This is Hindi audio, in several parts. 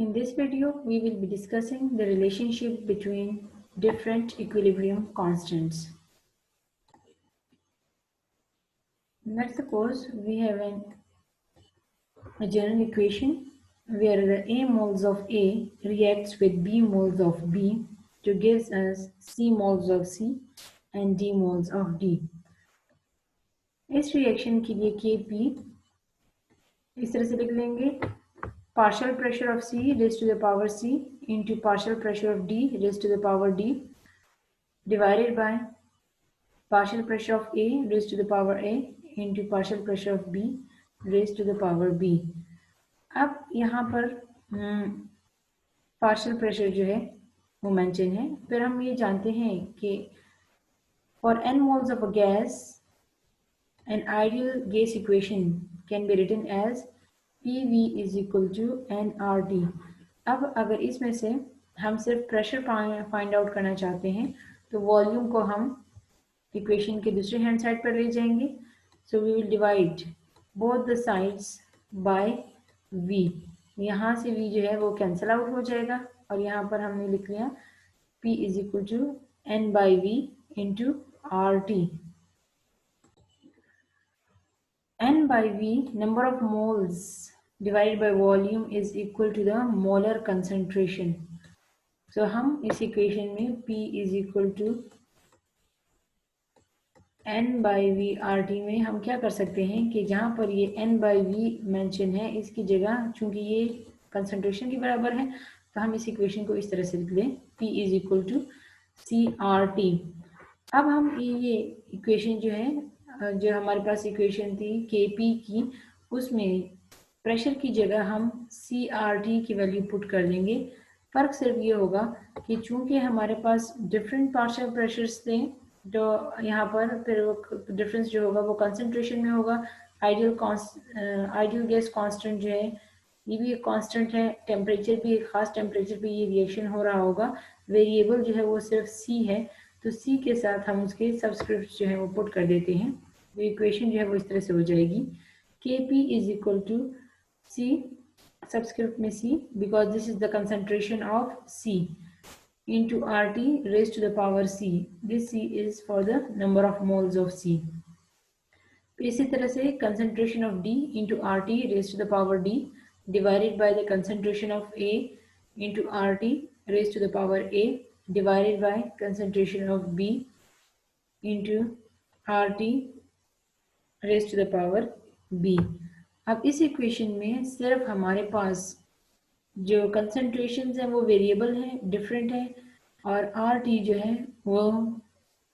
In this video, we will be discussing the relationship between different equilibrium constants. Let's suppose we have a general equation where the A moles of A reacts with B moles of B to gives us C moles of C and D moles of D. इस रिएक्शन के लिए Kp इस तरह से लिख लेंगे, partial pressure of C raised to the power C into partial pressure of D raised to the power D divided by partial pressure of A raised to the power A into partial pressure of B raised to the power B. अब यहाँ पर partial pressure जो है वो मेंशन है. फिर हम ये जानते हैं कि for n moles of a gas, an ideal gas equation can be written as PV is equal to nRT. अब अगर इसमें से हम सिर्फ प्रेशर फाइंड आउट करना चाहते हैं तो वॉल्यूम को हम इक्वेशन के दूसरे हैंड साइड पर ले जाएंगे. So we will divide both the sides by v. यहाँ से v जो है वो कैंसिल आउट हो जाएगा और यहाँ पर हमने लिख लिया p is equal to n by v into RT. n by v, number of moles divided by volume is equal to the molar concentration. So हम इस इक्वेशन में p is equal to n by v RT में हम क्या कर सकते हैं कि जहाँ पर ये n by v मेंशन है इसकी जगह चूंकि ये कंसंट्रेशन के बराबर है तो हम इस इक्वेशन को इस तरह से लिख लें p is equal to CRT. अब हम ये इक्वेशन जो है जो हमारे पास इक्वेशन थी Kp की, उसमें प्रेशर की जगह हम CRT की वैल्यू पुट कर देंगे. फर्क सिर्फ ये होगा कि चूंकि हमारे पास डिफरेंट पार्शियल प्रेशर्स थे तो यहाँ पर फिर वो डिफरेंस जो होगा वो कंसंट्रेशन में होगा. आइडियल गैस कांस्टेंट जो है ये भी एक कांस्टेंट है, टेम्परेचर भी एक खास टेम्परेचर पे ये रिएक्शन हो रहा होगा. वेरिएबल जो है वो सिर्फ C है तो C के साथ हम उसके सबस्क्रिप्ट जो है वो पुट कर देते हैं. तो इक्वेशन जो है वो इस तरह से हो जाएगी Kp is equal to C subscript में C because this is the concentration of C into RT raised to the power C. This C is for the number of moles of C. इसी तरह से concentration of D into RT raised to the power D divided by the concentration of A into RT raised to the power A divided by concentration of B into RT raised to the power B. अब इस इक्वेशन में सिर्फ हमारे पास जो कंसंट्रेशन है वो वेरिएबल है, डिफरेंट है और RT जो है वो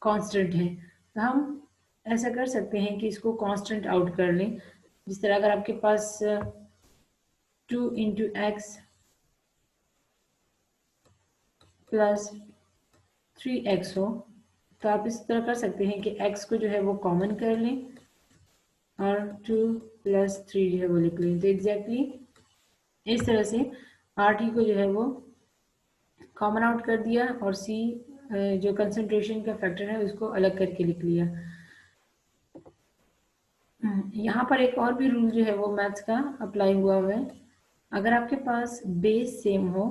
कांस्टेंट है. तो हम ऐसा कर सकते हैं कि इसको कांस्टेंट आउट कर लें. जिस तरह अगर आपके पास 2 इंटू एक्स प्लस 3x हो तो आप इस तरह कर सकते हैं कि x को जो है वो कॉमन कर लें और 2 प्लस 3 जो है वो लिख लें. तो एग्जैक्टली इस तरह से RT को जो है वो कॉमन आउट कर दिया और C जो कंसंट्रेशन का फैक्टर है उसको अलग करके लिख लिया. यहाँ पर एक और भी रूल जो है वो मैथ्स का अप्लाई हुआ है. अगर आपके पास बेस सेम हो,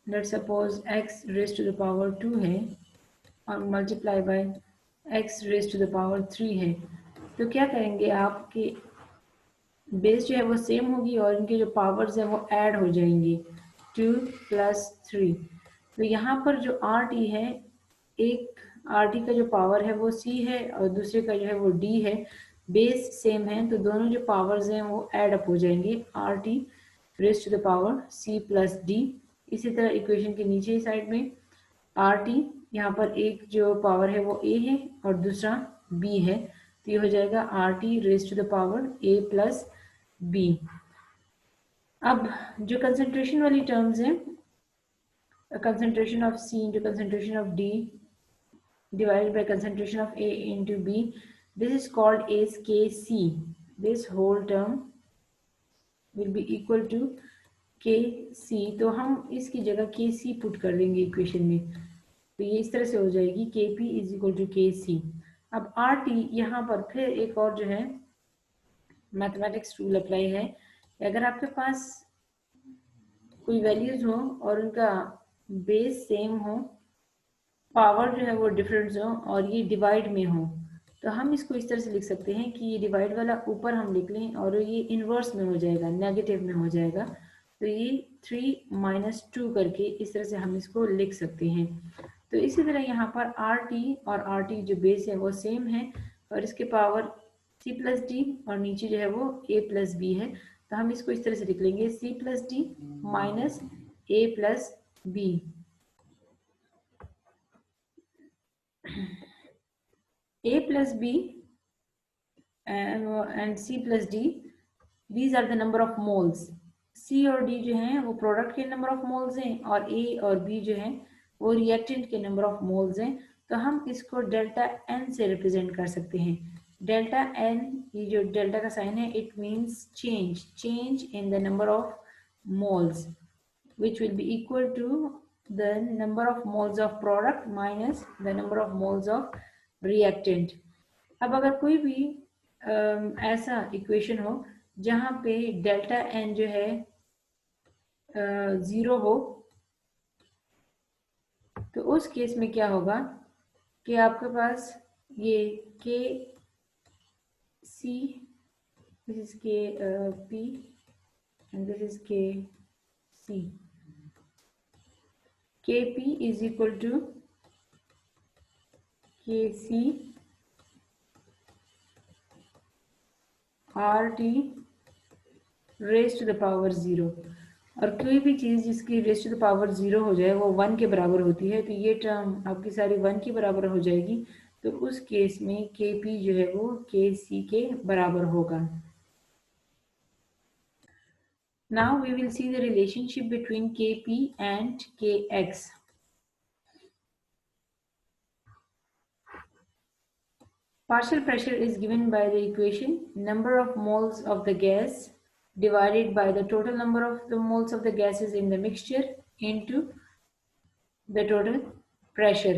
let suppose x raise to the power 2 है और multiply by x raise to the power 3 है, तो क्या करेंगे आप कि बेस जो है वो सेम होगी और इनके जो पावर्स हैं वो ऐड हो जाएंगी 2 प्लस 3. तो यहाँ पर जो RT है, एक RT का जो पावर है वो C है और दूसरे का जो है वो D है. बेस सेम है तो दोनों जो पावर्स हैं वो ऐड अप हो जाएंगे RT raise to the power C plus D. इसी तरह इक्वेशन के नीचे ही साइड में RT, यहाँ पर एक जो पावर है वो A है और दूसरा B है तो ये हो जाएगा RT raise to the power A plus B. अब जो कंसंट्रेशन वाली टर्म्स हैं, concentration of C into concentration of D divided by concentration of A into B, this is called as Kc. This whole term will be equal to Kc. तो हम इसकी जगह Kc पुट कर देंगे इक्वेशन में तो ये इस तरह से हो जाएगी Kp is equal to Kc. अब RT यहाँ पर फिर एक और जो है मैथमेटिक्स रूल अप्लाई है. अगर आपके पास कोई वैल्यूज हो और उनका बेस सेम हो, पावर जो है वो डिफरेंस हो और ये डिवाइड में हो, तो हम इसको इस तरह से लिख सकते हैं कि ये डिवाइड वाला ऊपर हम लिख लें और ये इन्वर्स में हो जाएगा, नेगेटिव में हो जाएगा। तो ये 3 - 2 करके इस तरह से हम इसको लिख सकते हैं। तो इसी तरह यहाँ पर RT और RT जो बेस है वो सेम है और इसके पावर C+D और नीचे जो है वो A+B है। तो हम इसको इस तरह से लिख लेंगे C+D minus A+B। A+B and C+D, these are the number of moles. C और D जो हैं वो प्रोडक्ट के नंबर ऑफ मोल्स हैं और A और B जो हैं वो रिएक्टेंट के नंबर ऑफ मोल्स हैं। तो हम इसको डेल्टा N से रिप्रेजेंट कर सकते हैं। डेल्टा N, ये जो डेल्टा का साइन है, it means change in the number of moles, which will be equal to the number of moles of product minus the number of moles of reactant. अब अगर कोई भी ऐसा इक्वेशन हो जहाँ पे डेल्टा एन जो है 0 हो, तो उस केस में क्या होगा कि आपके पास ये K C, this is K P and this is K C, K P is equal to K C RT raise to the power 0। और कोई भी चीज़ जिसकी रेज टू द पावर 0 हो जाए वो 1 के बराबर होती है, तो ये टर्म आपकी सारी 1 के बराबर हो जाएगी। तो उस केस में Kp जो है वो Kc के बराबर होगा। Now we will see the relationship between Kp and Kx. Partial pressure is given by the equation number of moles of the gas divided by the total number of the moles of the gases in the mixture into the total pressure.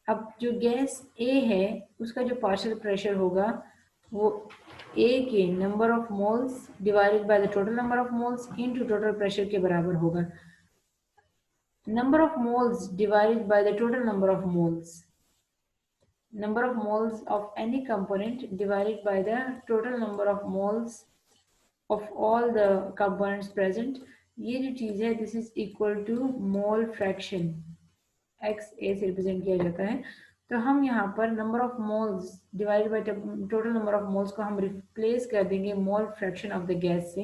अब जो गैस A है उसका जो पार्शियल प्रेशर होगा वो A के number of moles divided by the total number of moles into total pressure के बराबर होगा। Number of moles divided by the total number of moles, number of moles of any component divided by the total number of moles of all the components present, ये जो चीज़ है this is equal to mole fraction, x a से रिप्रेजेंट किया जाता है। तो हम यहाँ पर number of moles divided by total number of moles को हम रिप्लेस कर देंगे मोल फ्रैक्शन ऑफ द गैस से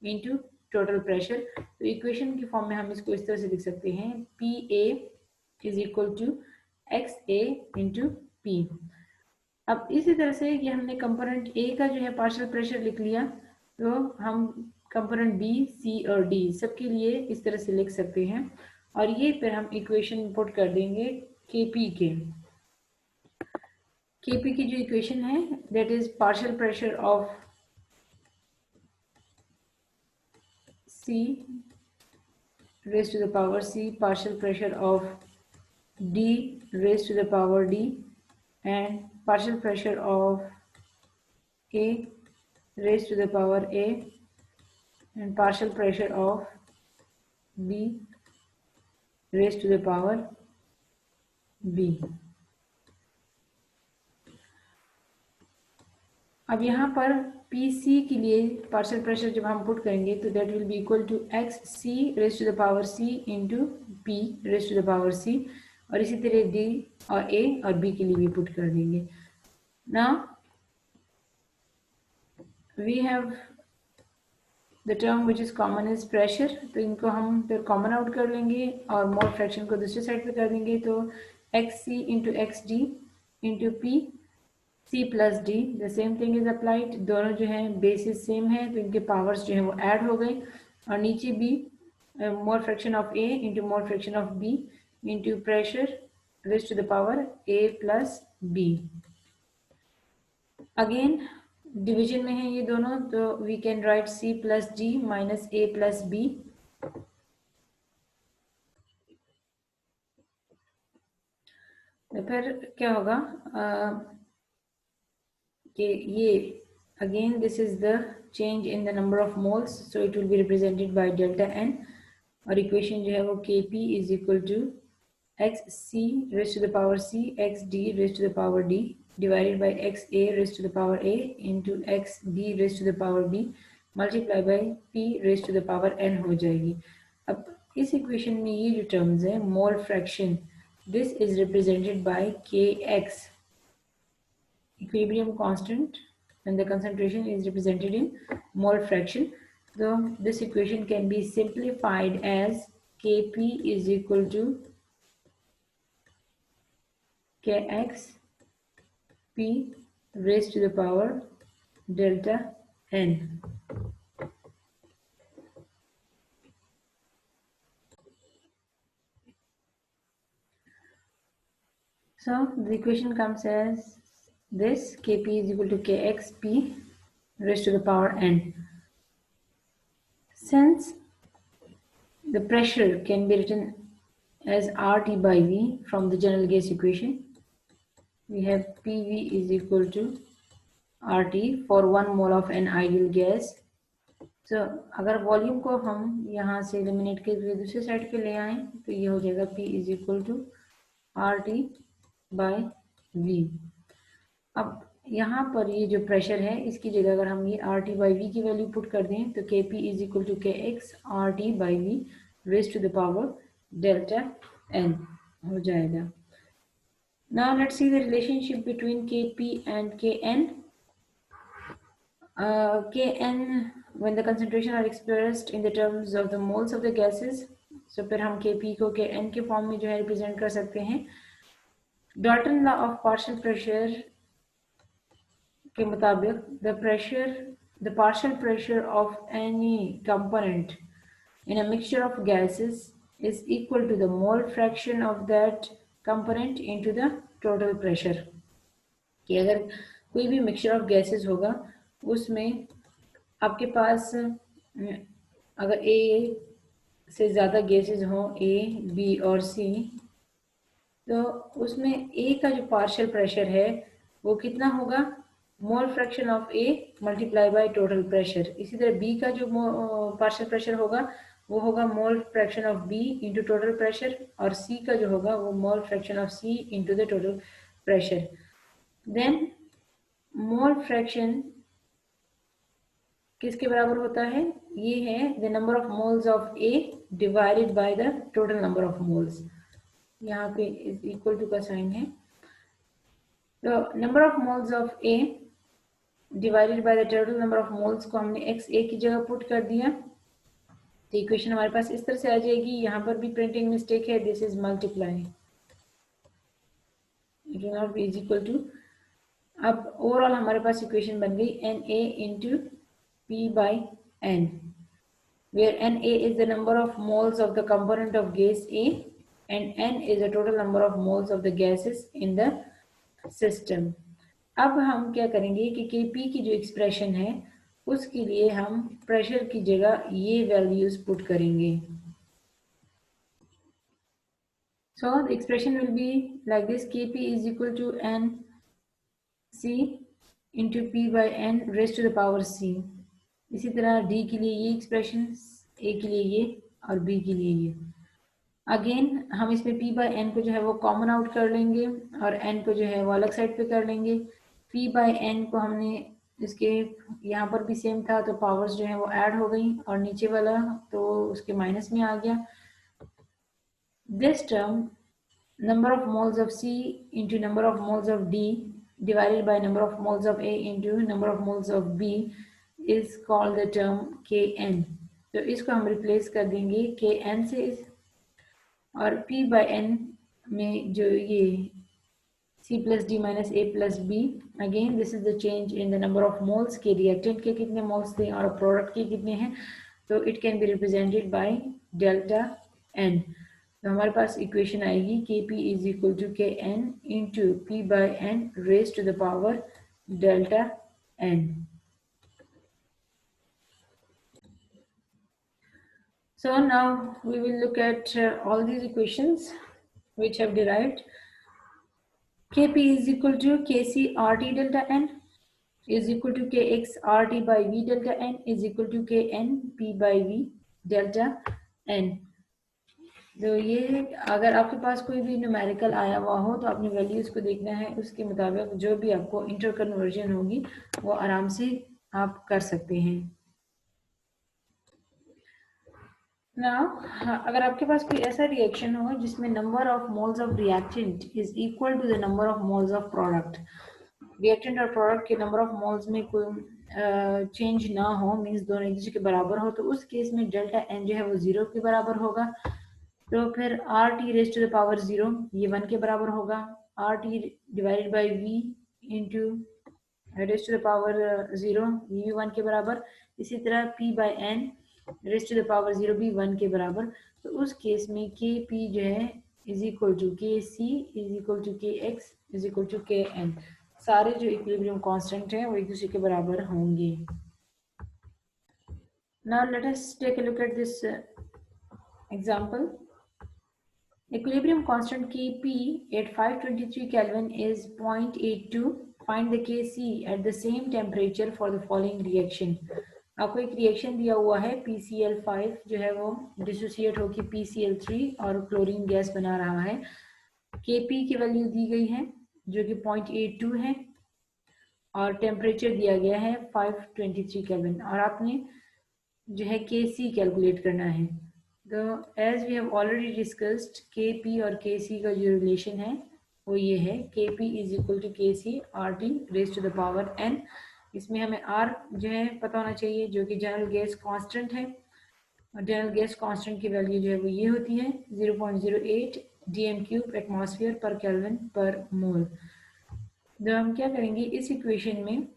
इनटू टोटल प्रेशर। तो इक्वेशन की फॉर्म में हम इसको इस तरह से लिख सकते हैं PA is equal to XA into P। अब इसी तरह से ये हमने कंपोनेंट A का जो है पार्शियल प्रेशर लिख लिया, तो हम कंपोनेंट B, C और D सबके लिए इस तरह से लिख सकते हैं और ये फिर हम इक्वेशन पुट कर देंगे Kp के। Kp की जो इक्वेशन है that is partial pressure of C raised to the power C, partial pressure of D raised to the power D, and partial pressure of A raised to the power A, and partial pressure of B raised to the power B. अब यहाँ पर PC के लिए पार्शियल प्रेशर जब हम पुट करेंगे तो that will be equal to XC raise to the power C into P raise to the power C, और इसी तरह D और A और B के लिए भी पुट कर देंगे। Now we have the term which is common is pressure, तो इनको हम फिर कॉमन आउट कर लेंगे और मोल फ्रैक्शन को दूसरी साइड पे कर देंगे। तो XC into XD into P C plus D, the same thing is applied. दोनों जो है बेसिस सेम है तो इनके पावर्स जो है वो ऐड हो गए, और नीचे भी mole fraction of A into mole fraction of B into pressure raise to the power A plus B। Again division में है ये दोनों, तो we can write C plus D minus A plus B। तो फिर क्या होगा कि ये again this is the change in the number of moles, so it will be represented by delta N, और इक्वेशन जो है वो Kp is equal to X C raise to the power C X D raise to the power D divided by X A raise to the power A into X B raise to the power B multiply by P raise to the power N हो जाएगी। अब इस इक्वेशन में ये जो टर्म्स है mole fraction, this is represented by के x equilibrium constant when the concentration is represented in mole fraction. So this equation can be simplified as Kp is equal to Kx P raised to the power delta n. So the equation comes as this: Kp is equal to Kx P raised to the power n. Since the pressure can be written as RT by V from the general gas equation, we have PV is equal to RT for 1 mole of an ideal gas. So अगर वॉल्यूम को हम यहाँ से एलिमिनेट करके दूसरे साइड पे ले आए तो ये हो जाएगा P is equal to RT by V। अब यहाँ पर ये जो प्रेशर है इसकी जगह अगर हम ये RT बाई V की वैल्यू पुट कर दें तो Kp is equal to Kx RT by V raise to the power delta n हो जाएगा। Now let's see the relationship between Kp and Kn. Kn when the concentration are expressed in the terms of the moles of the gases, so फिर हम Kp को Kn के फॉर्म में जो है रिप्रेजेंट कर सकते हैं। Dalton law of partial pressure के मुताबिक the partial pressure of any component in a mixture of gases is equal to the mole fraction of that component into the total pressure। कि अगर कोई भी मिक्सचर ऑफ गैसेस होगा उसमें आपके पास अगर ए से ज़्यादा गैसेस हों ए बी और सी तो उसमें ए का जो पार्शियल प्रेशर है वो कितना होगा, mole fraction of A multiply by total pressure. इसी तरह बी का जो पार्शियल प्रेशर होगा वो होगा mole fraction of B into total pressure और सी का जो होगा वो mole fraction of C into the total pressure. Then mole fraction किसके बराबर होता है, ये है the number of moles of A divided by the total number of moles. यहाँ पे इज इक्वल टू का साइन है, तो number of moles of A divided by the total number of moles को हमने एक्स ए की जगह पुट कर दिया तो इक्वेशन हमारे पास इस तरह से आ जाएगी। यहाँ पर भी प्रिंटिंग मिस्टेक है, this is multiply, it will not be is equal to. अब ओवरऑल हमारे पास इक्वेशन बन गई N A into P by N, where Na is the number of moles of the component of gas A and N is the total number of moles of the gases in the system। अब हम क्या करेंगे कि Kp की जो एक्सप्रेशन है उसके लिए हम प्रेशर की जगह ये वैल्यूज पुट करेंगे। So the expression will be like this: Kp is equal to N C into P by N raised to the power C। इसी तरह डी के लिए ये एक्सप्रेशन, ए के लिए ये और बी के लिए ये। अगेन हम इसमें पी बाय एन को जो है वो कॉमन आउट कर लेंगे और एन को जो है वो अलग साइड पे कर लेंगे। पी बाय एन को हमने इसके यहाँ पर भी सेम था तो पावर्स जो है वो ऐड हो गई और नीचे वाला तो उसके माइनस में आ गया। This term number of moles of C into number of moles of D divided by number of moles of A into number of moles of B is called the term Kn। तो इसको हम रिप्लेस कर देंगे Kn से और P by N में जो ये C plus D minus A plus B, again this is the change in the number of moles के reactant के कितने moles थे और product के कितने हैं, तो it can be represented by delta N। तो हमारे पास इक्वेशन आएगी Kp is equal to Kn into P by N raised to the power delta N। So now we will look at all these equations which have derived. Kp is equal to Kc RT delta N is equal to Kx RT by V delta N is equal to Kn P by V delta N। तो ये अगर आपके पास कोई भी न्यूमेरिकल आया हुआ हो तो आपने वैल्यूज़ को देखना है, उसके मुताबिक जो भी आपको इंटर कन्वर्जन होगी वो आराम से आप कर सकते हैं ना। अगर आपके पास कोई ऐसा रिएक्शन हो जिसमें number of moles of reactant is equal to the number of moles of product, reactant और प्रोडक्ट के नंबर ऑफ मोल्स में कोई चेंज ना हो, मींस दोनों एक दूसरे के बराबर हो, तो उस केस में डेल्टा एन जो है वो 0 के बराबर होगा। तो फिर R T raise to the power 0 ये 1 के बराबर होगा। R T divided by V into raise to the power 0 ये भी 1 के बराबर। इसी तरह P by N raise to the power 0 भी 1 के बराबर। तो उस केस में के पी जो है is equal to K C is equal to के एक्स इज इक्वल टू के एन। सारे जो इक्विलिब्रियम कांस्टेंट हैं वो एक दूसरे के बराबर होंगे। Now let us take a look at this example. Equilibrium constant Kp at 523 Kelvin is 0.82. Find the Kc at the same temperature for the following reaction. आपको एक रिएक्शन दिया हुआ है PCl5 जो है वो डिसोसिएट होकर PCl3 और क्लोरीन गैस बना रहा है। Kp की वैल्यू दी गई है जो कि 0.82 है और टेम्परेचर दिया गया है 523 केल्विन और आपने जो है Kc कैलकुलेट करना है। तो as we have already discussed Kp और Kc का जो रिलेशन है वो ये है Kp is equal to Kc R T raise to the power n। इसमें हमें R जो है पता होना चाहिए जो कि जनरल गैस कांस्टेंट है और जनरल गैस कांस्टेंट की वैल्यू जो है वो ये होती है 0.08 dm³ एटमॉस्फेयर पर केल्विन पर मोल। तो हम क्या करेंगे इस इक्वेशन में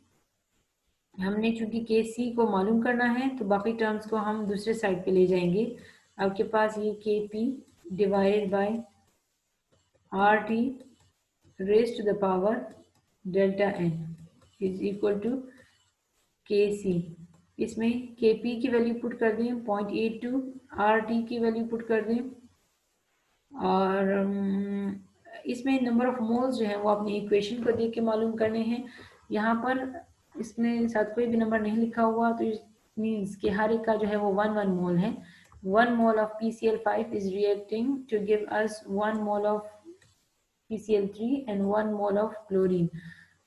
हमने चूंकि Kc को मालूम करना है तो बाकी टर्म्स को हम दूसरे साइड पे ले जाएंगे। आपके पास ये Kp divided by R T raise to the power delta N is equal to Kc। इसमें Kp की वैल्यू पुट कर दें 0.82, आर टी की वैल्यू पुट कर दें और इसमें नंबर ऑफ मोल्स जो है वो अपनी इक्वेशन को देख के मालूम करने हैं। यहाँ पर इसमें साथ कोई भी नंबर नहीं लिखा हुआ तो मीन्स कि हर एक का जो है वो 1 मोल है। 1 mole of PCl5 is reacting to give us 1 mole of PCl3 and 1 mole of chlorine.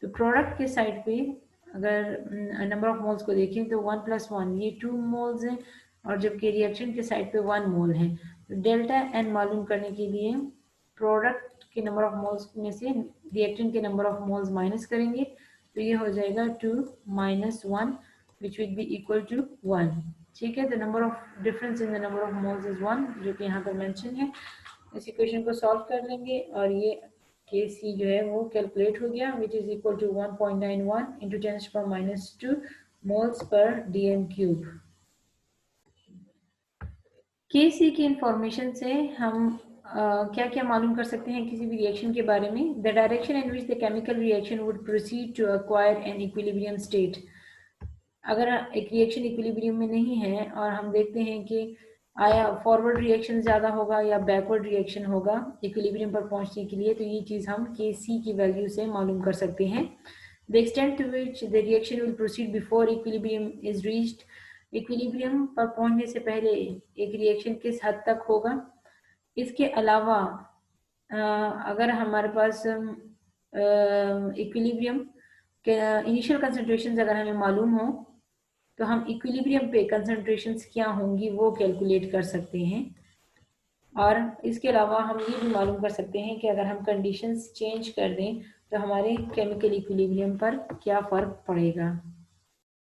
तो प्रोडक्ट के साइड पे अगर नंबर ऑफ मोल्स को देखें तो 1 + 1 ये 2 मोल्स हैं और जबकि रिएक्शन के साइड पे 1 मोल है। तो डेल्टा एन मालूम करने के लिए प्रोडक्ट के नंबर ऑफ मोल्स में से रिएक्टेंट के नंबर ऑफ मोल्स माइनस करेंगे तो ये हो जाएगा 2 - 1 which will be equal to 1। ठीक है, the number of difference in the number of moles is 1 जो कि यहाँ पर मेंशन है। इस इक्वेशन को सॉल्व कर लेंगे और ये Kc जो है वो कैलकुलेट हो गया which is equal to 1.91 into 10⁻² moles per dm³। Kc की इंफॉर्मेशन से हम क्या क्या मालूम कर सकते हैं किसी भी रिएक्शन के बारे में। The direction in which the chemical reaction would proceed to acquire an equilibrium state. अगर एक रिएक्शन इक्विलिब्रियम में नहीं है और हम देखते हैं कि आया फॉरवर्ड रिएक्शन ज़्यादा होगा या बैकवर्ड रिएक्शन होगा इक्विलिब्रियम पर पहुंचने के लिए, तो ये चीज़ हम Kc की वैल्यू से मालूम कर सकते हैं। The extent to which the reaction will proceed before equilibrium is reached. Equilibrium पर पहुंचने से पहले एक रिएक्शन किस हद तक होगा। इसके अलावा अगर हमारे पास इक्विलिब्रियम के इनिशियल कंसंट्रेशन अगर हमें मालूम हो तो हम इक्विलिब्रियम पे कंसंट्रेशंस क्या होंगी वो कैलकुलेट कर सकते हैं। और इसके अलावा हम ये भी मालूम कर सकते हैं कि अगर हम कंडीशंस चेंज कर दें तो हमारे केमिकल इक्विलिब्रियम पर क्या फ़र्क पड़ेगा।